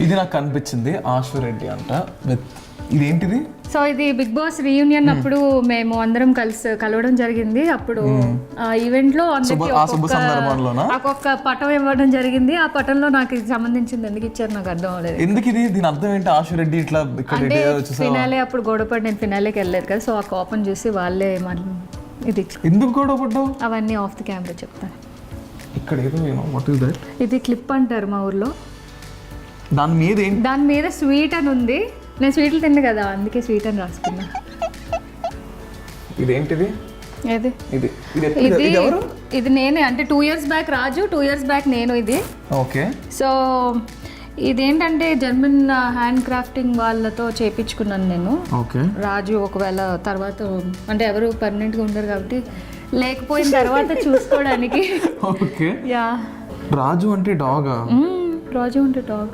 ఇది నాకు కనిపించింది ఆశ్వరెడ్డి అంట. ఇదేంటిది? సో ఇది బిగ్ బాస్ రీయూనియన్ అప్పుడు మేము అందరం కలవడం జరిగింది. అప్పుడు ఈవెంట్ లో ఒక్కొక్క పటం ఇవ్వడం జరిగింది. ఆ పటంలో నాకు ఇది సంబంధించింది ఎందుకు ఇచ్చారు నాకు అర్థం అవ్వలేదు. ఎందుకు ఇది? దీని అర్థం ఏంటి? ఆశ్వరెడ్డి ఇట్లా అంటే ఫినాలే అప్పుడు గొడవపడి నేను ఫినాలేకి వెళ్ళలేదు కదా, సో ఆ కోపం చూసి వాళ్ళే ఇది ఎందుకు గొడవపడ్డావు అవన్నీ ఆఫ్ ది కెమెరా చెప్తాను. ఇక్కడ ఏదో వాట్ ఇస్ దట్? ఇది క్లిప్ అంటారు మా ఊర్లో. దాని మీద స్వీట్ అని ఉంది. నేను స్వీట్లు తిన్నా కదా, అందుకే స్వీట్ అని రాసుకున్నా. ఇదేంటిది? ఇది నేనే, అంటే 2 years బ్యాక్ రాజు, 2 years బ్యాక్ నేను. ఇది ఓకే. సో ఇదేంటంటే జర్మన్ హ్యాండ్ క్రాఫ్టింగ్ వాళ్ళతో చేపించుకున్నాను నేను. ఓకే. రాజు ఒకవేళ తర్వాత అంటే ఎవరు పర్మనెంట్గా ఉండరు కాబట్టి లేకపోయిన తర్వాత చూసుకోవడానికి. ఓకే. యా. రాజు అంటే డాగ్. రాజు అంటే డాగ్.